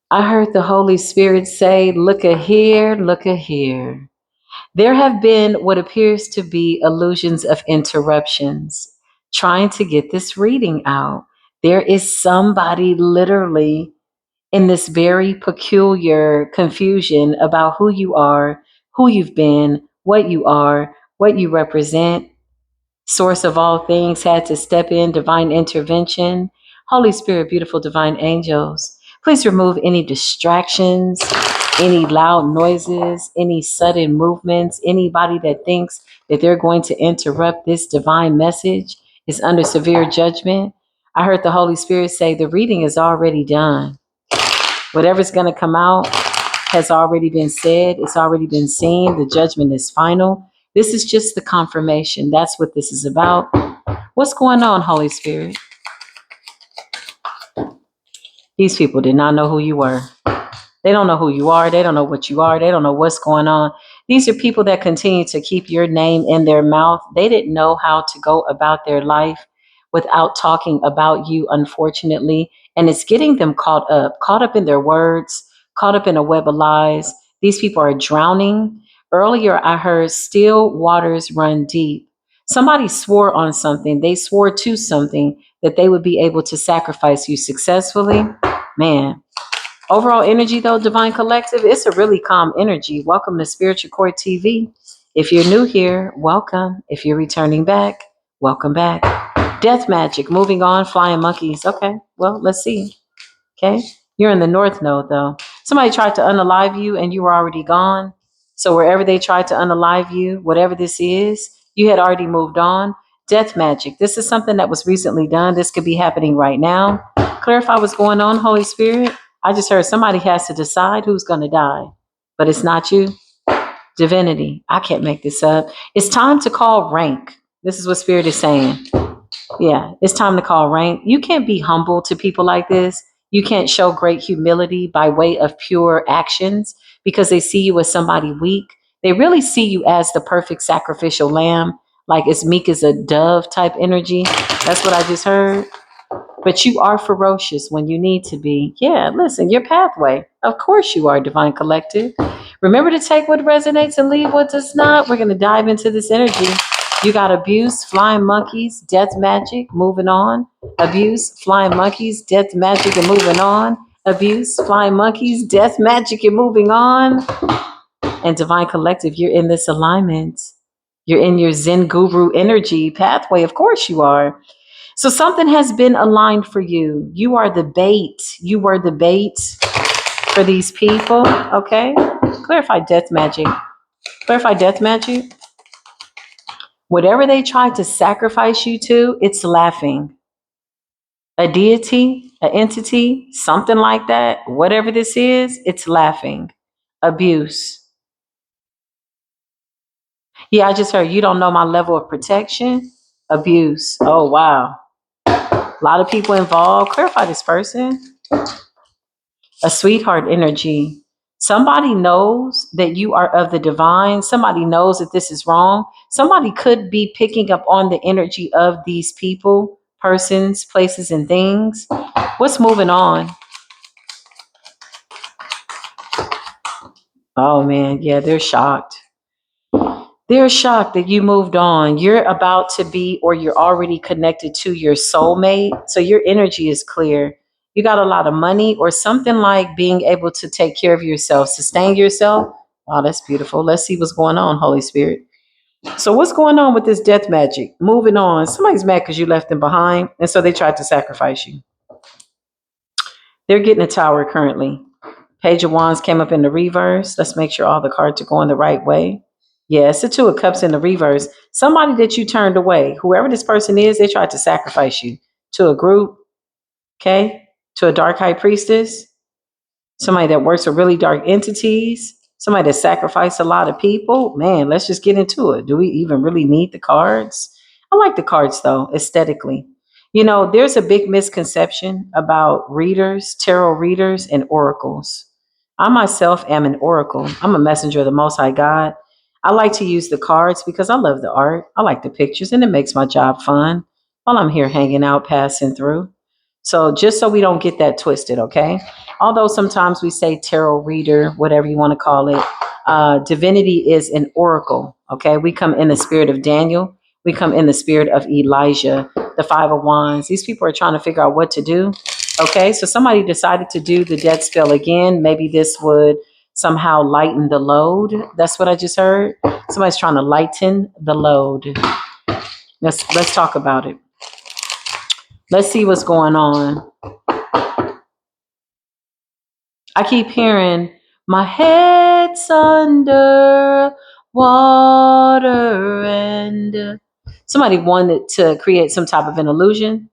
I heard the Holy Spirit say, look a here, look a here. There have been what appears to be illusions of interruptions trying to get this reading out. There is somebody literally in this very peculiar confusion about who you are, who you've been, what you are, what you represent. Source of all things had to step in, divine intervention. Holy Spirit, beautiful divine angels, please remove any distractions, any loud noises, any sudden movements. Anybody that thinks that they're going to interrupt this divine message is under severe judgment. I heard the Holy Spirit say the reading is already done. Whatever's going to come out has already been said, it's already been seen. The judgment is final. This is just the confirmation. That's what this is about. What's going on, Holy Spirit? These people did not know who you were. They don't know who you are. They don't know what you are. They don't know what's going on. These are people that continue to keep your name in their mouth. They didn't know how to go about their life without talking about you, unfortunately. And it's getting them caught up in their words, caught up in a web of lies. These people are drowning. Earlier, I heard still waters run deep. Somebody swore on something. They swore to something that they would be able to sacrifice you successfully. Man, overall energy, though, Divine Collective, it's a really calm energy. Welcome to Spiritual Court TV. If you're new here, welcome. If you're returning back, welcome back. Death Magic, moving on, flying monkeys. Okay, well, let's see. Okay, you're in the North Node, though. Somebody tried to unalive you and you were already gone. So wherever they tried to unalive you, whatever this is, you had already moved on. Death Magic, this is something that was recently done. This could be happening right now. Clarify what's going on, Holy Spirit. I just heard somebody has to decide who's going to die, but it's not you. Divinity, I can't make this up. It's time to call rank. This is what Spirit is saying. Yeah, it's time to call rank. You can't be humble to people like this. You can't show great humility by way of pure actions because they see you as somebody weak. They really see you as the perfect sacrificial lamb, like as meek as a dove type energy. That's what I just heard. But you are ferocious when you need to be. Yeah, listen, your pathway. Of course you are, Divine Collective. Remember to take what resonates and leave what does not. We're going to dive into this energy. You got abuse, flying monkeys, death magic, moving on. Abuse, flying monkeys, death magic, and moving on. Abuse, flying monkeys, death magic, and moving on. And Divine Collective, you're in this alignment. You're in your Zen guru energy pathway. Of course you are. So something has been aligned for you. You are the bait. You were the bait for these people. Okay. Clarify death magic. Clarify death magic. Whatever they tried to sacrifice you to, it's laughing. A deity, an entity, something like that, whatever this is, it's laughing. Abuse. Yeah, I just heard you don't know my level of protection. Abuse. Oh, wow. A lot of people involved. Clarify this person. A sweetheart energy. Somebody knows that you are of the divine. Somebody knows that this is wrong. Somebody could be picking up on the energy of these people, persons, places, and things. What's moving on? Oh man, yeah, they're shocked. They're shocked that you moved on. You're about to be, or you're already connected to your soulmate. So your energy is clear. You got a lot of money or something like being able to take care of yourself, sustain yourself. Wow, that's beautiful. Let's see what's going on, Holy Spirit. So what's going on with this death magic? Moving on. Somebody's mad because you left them behind. And so they tried to sacrifice you. They're getting a tower currently. Page of Wands came up in the reverse. Let's make sure all the cards are going the right way. Yes, the Two of Cups in the reverse. Somebody that you turned away, whoever this person is, they tried to sacrifice you to a group, okay? To a dark high priestess, somebody that works with really dark entities, somebody that sacrificed a lot of people. Man, let's just get into it. Do we even really need the cards? I like the cards though, aesthetically. You know, there's a big misconception about readers, tarot readers, and oracles. I myself am an oracle. I'm a messenger of the Most High God. I like to use the cards because I love the art. I like the pictures and it makes my job fun while I'm here hanging out, passing through. So just so we don't get that twisted, okay? Although sometimes we say tarot reader, whatever you want to call it, divinity is an oracle, okay? We come in the spirit of Daniel. We come in the spirit of Elijah, the Five of Wands. These people are trying to figure out what to do, okay? So somebody decided to do the death spell again. Maybe this would somehow lighten the load. That's what I just heard. Somebody's trying to lighten the load. Let's talk about it. Let's see what's going on. I keep hearing my head's under water and somebody wanted to create some type of an illusion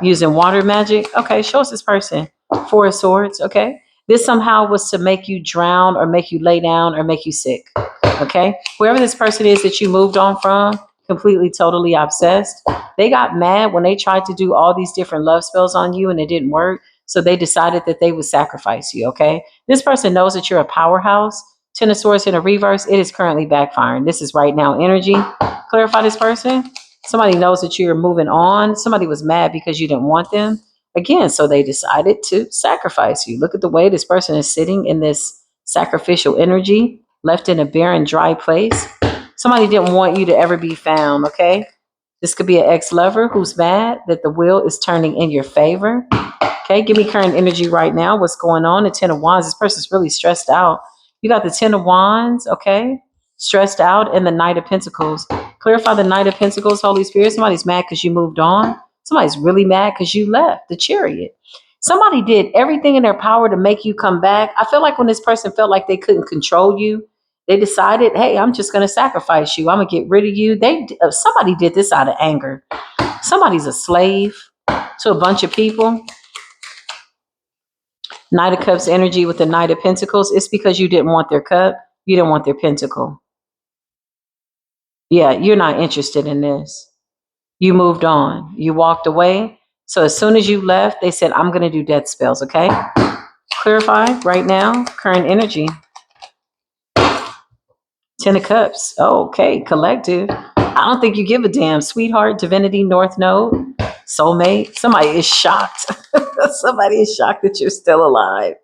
using water magic. Okay, show us this person. Four of Swords. Okay. This somehow was to make you drown or make you lay down or make you sick. Okay. Whoever this person is that you moved on from, completely, totally obsessed. They got mad when they tried to do all these different love spells on you and it didn't work. So they decided that they would sacrifice you. Okay. This person knows that you're a powerhouse. Ten of Swords in a reverse. It is currently backfiring. This is right now energy. Clarify this person. Somebody knows that you're moving on. Somebody was mad because you didn't want them. Again, so they decided to sacrifice you. Look at the way this person is sitting in this sacrificial energy, left in a barren, dry place. Somebody didn't want you to ever be found, okay? This could be an ex-lover who's mad that the wheel is turning in your favor. Okay, give me current energy right now. What's going on? The Ten of Wands. This person's really stressed out. You got the Ten of Wands, okay? Stressed out, and the Knight of Pentacles. Clarify the Knight of Pentacles, Holy Spirit. Somebody's mad because you moved on. Somebody's really mad because you left. The Chariot. Somebody did everything in their power to make you come back. I feel like when this person felt like they couldn't control you, they decided, hey, I'm just going to sacrifice you. I'm going to get rid of you. Somebody did this out of anger. Somebody's a slave to a bunch of people. Knight of Cups energy with the Knight of Pentacles. It's because you didn't want their cup. You didn't want their pentacle. Yeah, you're not interested in this. You moved on. You walked away. So as soon as you left, they said, I'm going to do death spells, okay? Clarify right now, current energy. Ten of Cups. Oh, okay, collective. I don't think you give a damn. Sweetheart, divinity, North Node, soulmate. Somebody is shocked. Somebody is shocked that you're still alive.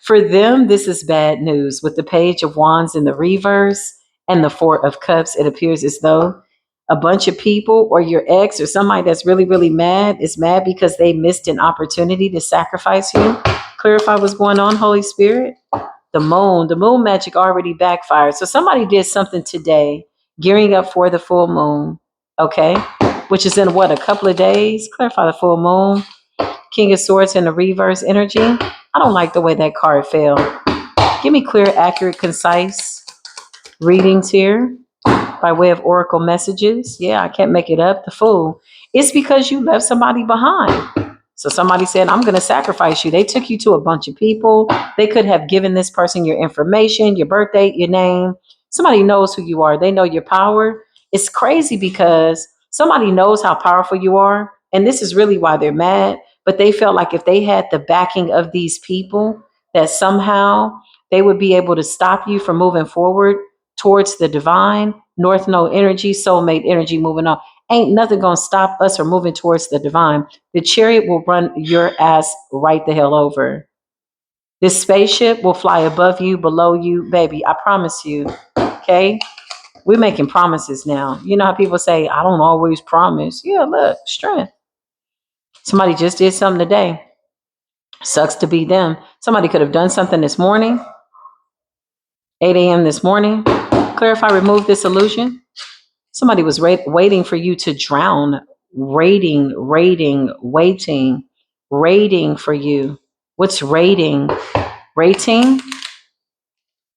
For them, this is bad news. With the Page of Wands in the reverse and the Four of Cups, it appears as though a bunch of people or your ex or somebody that's really, really mad is mad because they missed an opportunity to sacrifice you. Clarify what's going on, Holy Spirit. The moon magic already backfired. So somebody did something today, gearing up for the full moon, okay? Which is in what, a couple of days? Clarify the full moon. King of Swords in the reverse energy. I don't like the way that card fell. Give me clear, accurate, concise readings here by way of oracle messages. Yeah, I can't make it up. The Fool. It's because you left somebody behind. So somebody said, I'm going to sacrifice you. They took you to a bunch of people. They could have given this person your information, your birth date, your name. Somebody knows who you are. They know your power. It's crazy because somebody knows how powerful you are. And this is really why they're mad. But they felt like if they had the backing of these people, that somehow they would be able to stop you from moving forward towards the divine. North Node energy, soulmate energy moving on. Ain't nothing going to stop us from moving towards the divine. The Chariot will run your ass right the hell over. This spaceship will fly above you, below you, baby. I promise you. Okay? We're making promises now. You know how people say, I don't always promise. Yeah, look, strength. Somebody just did something today. Sucks to be them. Somebody could have done something this morning, 8 a.m. this morning. Clarify, remove this illusion. Somebody was waiting for you to drown. Waiting for you. What's rating? Rating?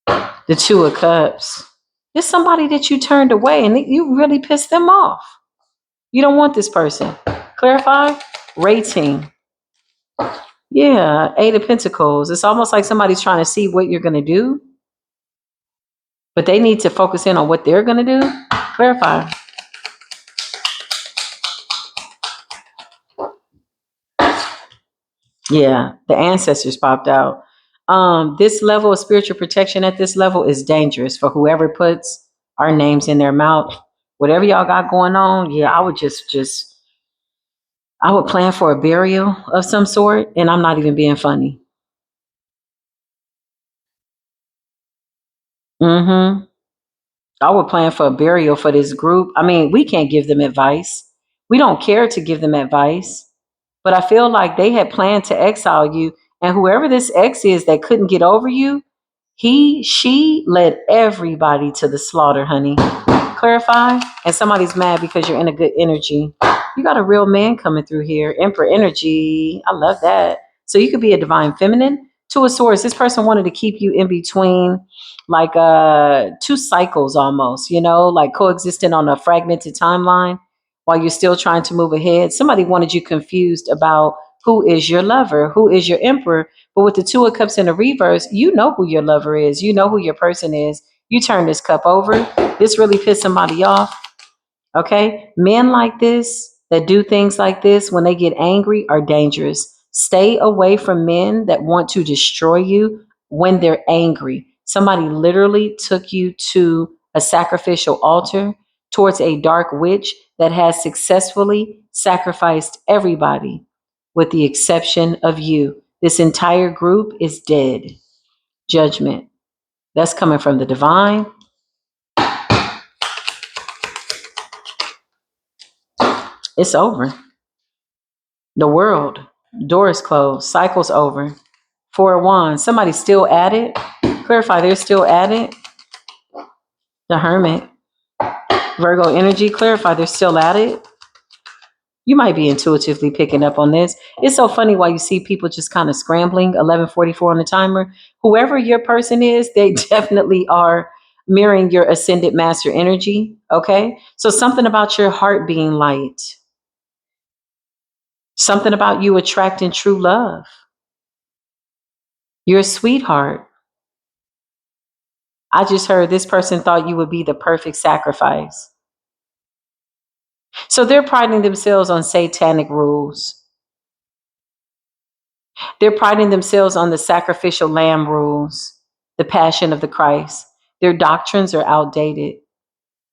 The Two of Cups. It's somebody that you turned away and you really pissed them off. You don't want this person. Clarify? Rating. Yeah, Eight of Pentacles. It's almost like somebody's trying to see what you're going to do, but they need to focus in on what they're going to do. Clarify. Yeah, the ancestors popped out. This level of spiritual protection at this level is dangerous for whoever puts our names in their mouth. Whatever y'all got going on, yeah, I would just I would plan for a burial of some sort, and I'm not even being funny. Mm-hmm. I would plan for a burial for this group. I mean, we can't give them advice. We don't care to give them advice. But I feel like they had planned to exile you, and whoever this ex is that couldn't get over you, she led everybody to the slaughter, honey. Clarify. And somebody's mad because you're in a good energy. You got a real man coming through here. Emperor energy. I love that. So you could be a divine feminine. Two of swords. This person wanted to keep you in between like two cycles almost, like coexisting on a fragmented timeline while you're still trying to move ahead. Somebody wanted you confused about who is your lover, who is your emperor. But with the two of cups in the reverse, you know who your lover is. You know who your person is. You turn this cup over. This really pissed somebody off. Okay. Men like this that do things like this when they get angry are dangerous. Stay away from men that want to destroy you when they're angry. Somebody literally took you to a sacrificial altar towards a dark witch that has successfully sacrificed everybody with the exception of you. This entire group is dead. Judgment. That's coming from the divine. It's over. The world, door is closed, cycle's over. Four of Wands, somebody's still at it. Clarify, they're still at it. The Hermit, Virgo energy, clarify, they're still at it. You might be intuitively picking up on this. It's so funny why you see people just kind of scrambling, 11:44 on the timer. Whoever your person is, they definitely are mirroring your ascended master energy, okay? So something about your heart being light, something about you attracting true love. You're a sweetheart. I just heard this person thought you would be the perfect sacrifice. So they're priding themselves on satanic rules. They're priding themselves on the sacrificial lamb rules, the passion of the Christ. Their doctrines are outdated.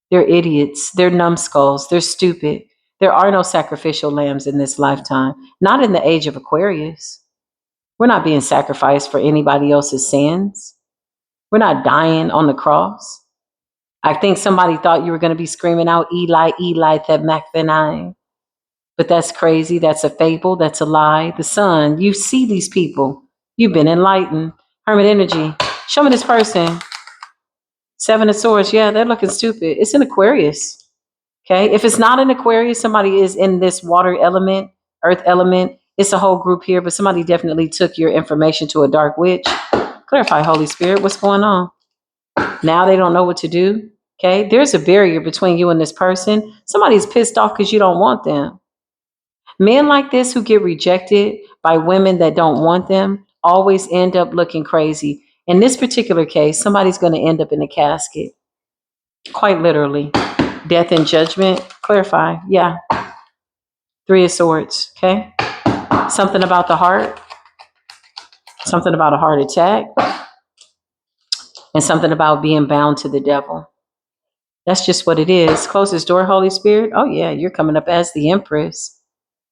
They're idiots. They're numbskulls. They're stupid. There are no sacrificial lambs in this lifetime, not in the age of Aquarius. We're not being sacrificed for anybody else's sins. We're not dying on the cross. I think somebody thought you were going to be screaming out, Eli, Eli, Thebmacthani. But that's crazy. That's a fable. That's a lie. The sun, you see these people. You've been enlightened. Hermit energy. Show me this person. Seven of Swords. Yeah, they're looking stupid. It's an Aquarius. Okay. If it's not an Aquarius, somebody is in this water element, earth element. It's a whole group here, but somebody definitely took your information to a dark witch. Clarify, Holy Spirit. What's going on? Now they don't know what to do. Okay. There's a barrier between you and this person. Somebody's pissed off because you don't want them. Men like this who get rejected by women that don't want them always end up looking crazy. In this particular case, somebody's going to end up in a casket. Quite literally. Death and judgment. Clarify. Yeah. Three of Swords. Okay. Something about the heart. Something about a heart attack. And something about being bound to the devil. That's just what it is. Close this door, Holy Spirit. Oh, yeah. You're coming up as the Empress.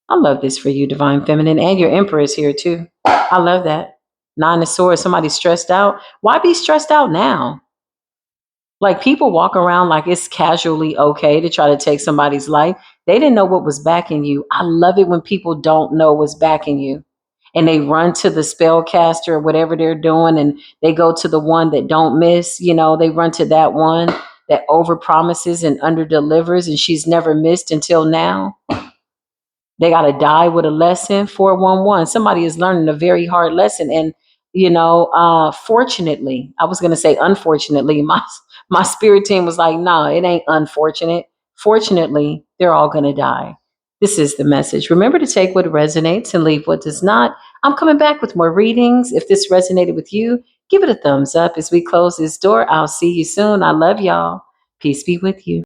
I love this for you, Divine Feminine, and your Empress here too. I love that. Nine of Swords, somebody stressed out. Why be stressed out now? Like people walk around like it's casually okay to try to take somebody's life. They didn't know what was backing you. I love it when people don't know what's backing you. And they run to the spellcaster or whatever they're doing and they go to the one that don't miss. They run to that one that over promises and under delivers and she's never missed until now. They got to die with a lesson. 411. Somebody is learning a very hard lesson. And, fortunately, I was going to say, unfortunately, my spirit team was like, no, it ain't unfortunate. Fortunately, they're all going to die. This is the message. Remember to take what resonates and leave what does not. I'm coming back with more readings. If this resonated with you, give it a thumbs up as we close this door. I'll see you soon. I love y'all. Peace be with you.